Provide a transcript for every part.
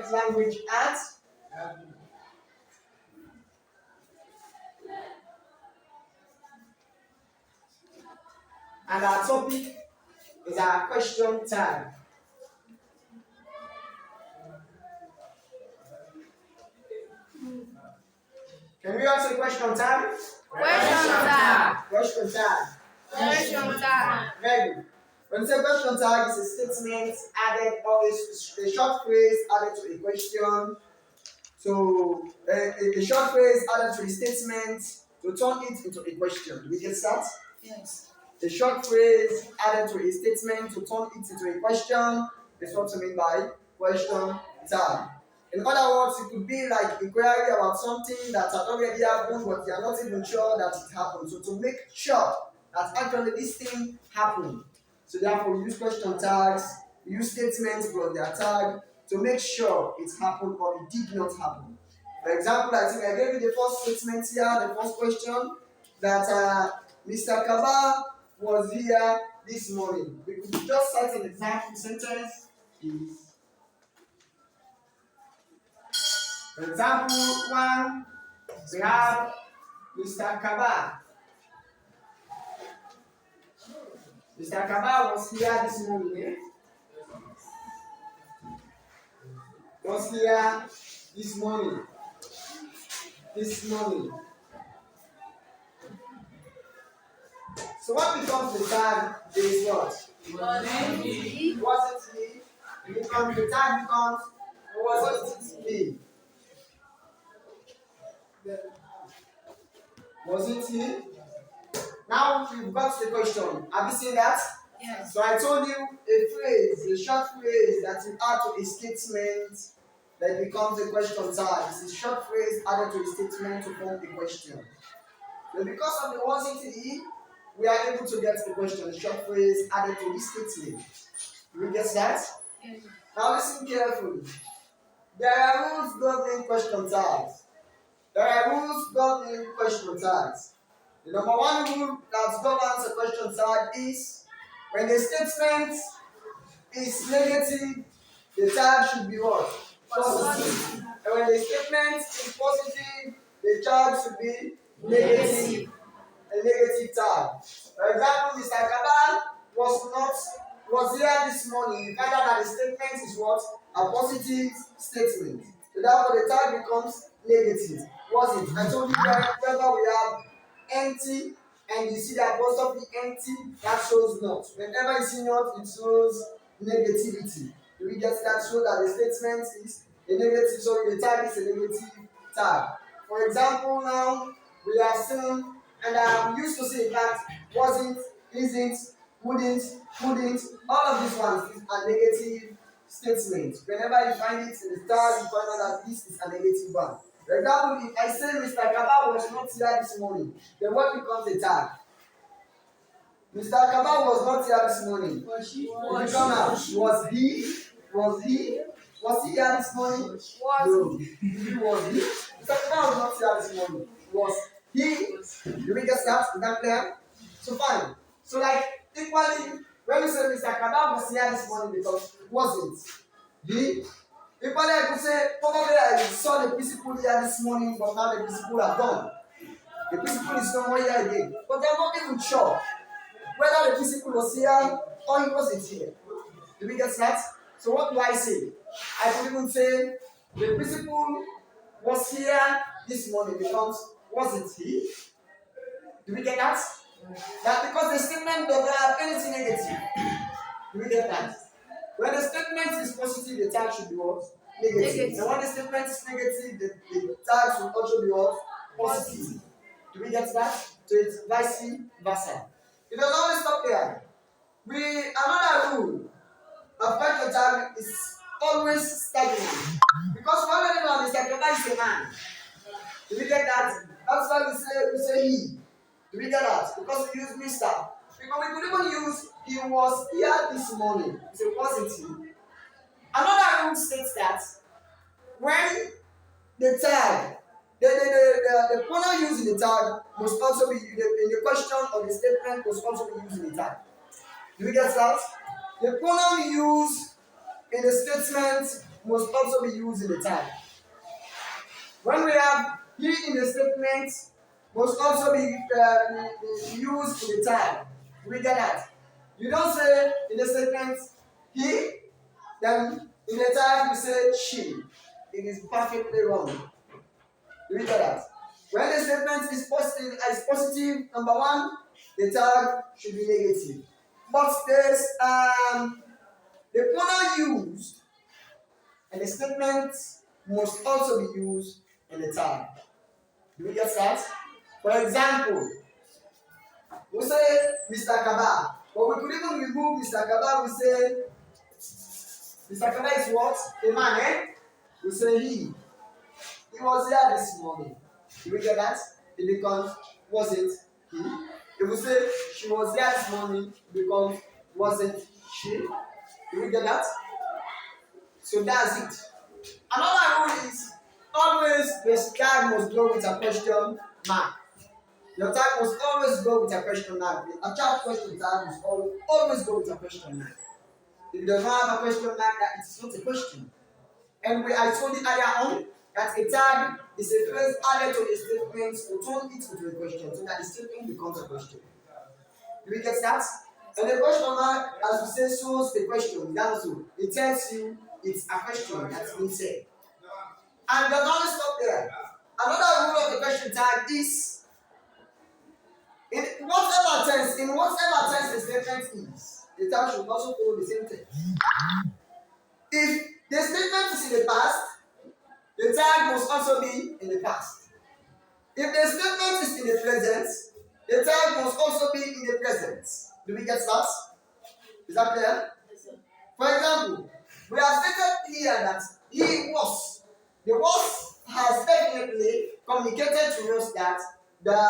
Subject language art. And our topic is our question tag. Can we answer question tag? Question tag. Question tag. Question tag. Very good. When we say question tag, it's a statement added or a short phrase added to a question. So a short phrase added to a statement to turn it into a question. Do we get that? Yes. A short phrase added to a statement to turn it into a question is what we mean by question tag. In other words, it could be like inquiry about something that had already happened, but you are not even sure that it happened. So to make sure that actually this thing happened. So therefore, we use question tags, we use statements plus their tag to make sure it happened or it did not happen. For example, I think I gave you the first statement here, the first question, that Mr. Kaba was here this morning. We could just cite an example sentence. Is For example, one, we have Mr. Kaba. Mr. Kaba was here this morning. Was here this morning. This morning. So what becomes the tag is what? Wasn't he? Wasn't he? The tag becomes wasn't he? Wasn't he? Now we've got the question. Have you seen that? Yes. So I told you a phrase, a short phrase that you add to a statement that becomes a question tag. It's a short phrase added to a statement to form a question. And because of the wasn't he, we are able to get the question, a short phrase added to this statement. Do we get that? Yes. Now listen carefully. There are rules governing question tags. There are rules governing question tags. The number one rule that governs a question tag is when the statement is negative, the tag should be what? Positive. And when the statement is positive, the tag should be negative. A negative tag. For example, Mr. Kabal was here this morning. You find out that the statement is what? A positive statement. So therefore the tag becomes negative. Was it? I told you that whenever we have empty and you see the apostrophe empty, that shows not. Whenever you see not, it shows negativity. Do we get that? So that the statement is a negative, sorry, the tag is a negative tag. For example, now we have seen, and we used to say that wasn't, isn't, wouldn't, all of these ones are negative statements. Whenever you find it in the tag, you find out that this is a negative one. For example, if I say Mr. Kaba was not here this morning, then what becomes a tag? Mr. Kaba was not here this morning. Was he? Was he? Was he here this morning? No. Was he? Mr. Kaba was not here this morning. Was he? Do we get that? Is that clear? So fine. So like equally, when we say Mr. Kaba was here this morning because wasn't he? Equally, I could say probably I saw the principal here this morning, but now the principal are gone. The principal is no more here again. But they're not even sure whether the principal was here or he wasn't here. Do we get that? So what do I say? I could even say the principal was here this morning because wasn't he? Do we get that? That because the statement does not have anything negative. Do we get that? When the statement is positive, the tag should be what? Negative. And when the statement is negative, the tag should also be what? Positive. Do we get that? So it's vice versa. It does always stop there. Another rule of question tag is always stagnant. Because we already know Mr. Kaba is a man. Do we get that? That's why we say he. Do we get that? Because we use Mr. Because we could even use he was here this morning. It's a positive. Another rule states that when the tag, the pronoun used in the tag must also be in the question or the statement must also be used in the tag. Do we get that? The pronoun used in the statement must also be used in the tag. When we have he in the statement, must also be used in the tag. We get that? You don't say in the statement he, then in the tag you say she. It is perfectly wrong. Do we get that? When the statement is positive, number one, the tag should be negative. But there's the pronoun used and the statement must also be used in the tag. Do we get that? For example, we say Mr. Kaba, but we could even remove Mr. Kaba. We say Mr. Kaba is what? A man, eh? We say he. He was there this morning. Do we get that? It becomes was it he? If we say she was there this morning, it becomes was it she? Do we get that? So that's it. Another rule is always the tag must go with a question mark. Your tag must always go with a question mark. A chat question tag must always go with a question mark. If it does not have a question mark, that it's not a question. And I told you earlier on that a tag is a phrase added to a statement to turn it into a question so that the statement becomes a question. Do we get that? And the question mark, as we say, shows the question. That's all. It tells you it's a question that's been said. And it does not stop there. Another rule of the question tag is in whatever tense the statement is, the tag should also follow the same thing. If the statement is in the past, the tag must also be in the past. If the statement is in the present, the tag must also be in the present. Do we get that? Is that clear? Yes, sir. For example, we have stated here that he was. The was has definitely communicated to us that the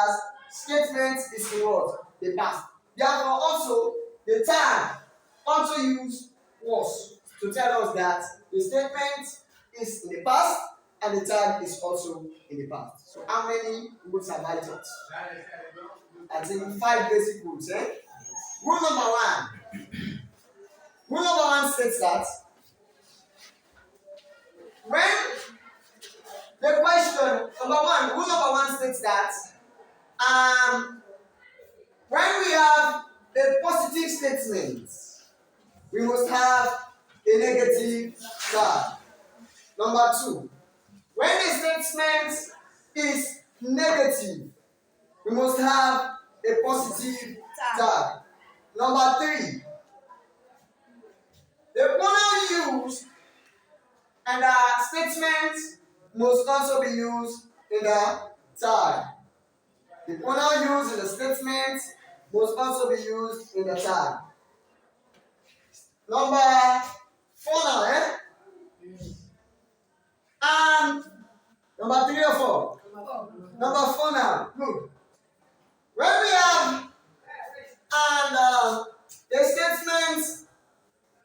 statement is in what? The past. Therefore, also the tag also use was to tell us that the statement is in the past and the tag is also in the past. So, how many rules have I taught? I think 5 basic rules. Rule number 1. Rule number 1 states that when the question rule number 1 states that when we have a positive statement, we must have a negative tag. Number 2, when the statement is negative, we must have a positive tag. Number 3, the pronoun used and the statement must also be used in the tag. The pronoun used in the statement must also be used in the tag. Number 4 now, number 3 or 4? Number 4 now. Good. When we have the statement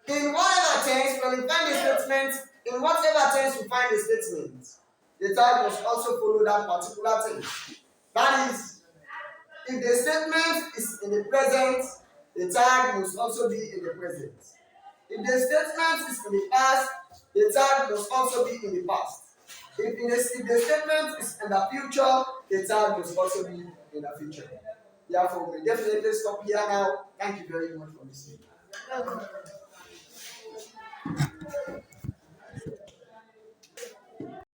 in whatever tense, when we find the statement in whatever tense we find the statement, the tag must also follow that particular thing. That is, if the statement is in the present, the tag must also be in the present. If the statement is in the past, the tag must also be in the past. If the statement is in the future, the tag must also be in the future. Therefore, we definitely stop here now. Thank you very much for listening. Welcome.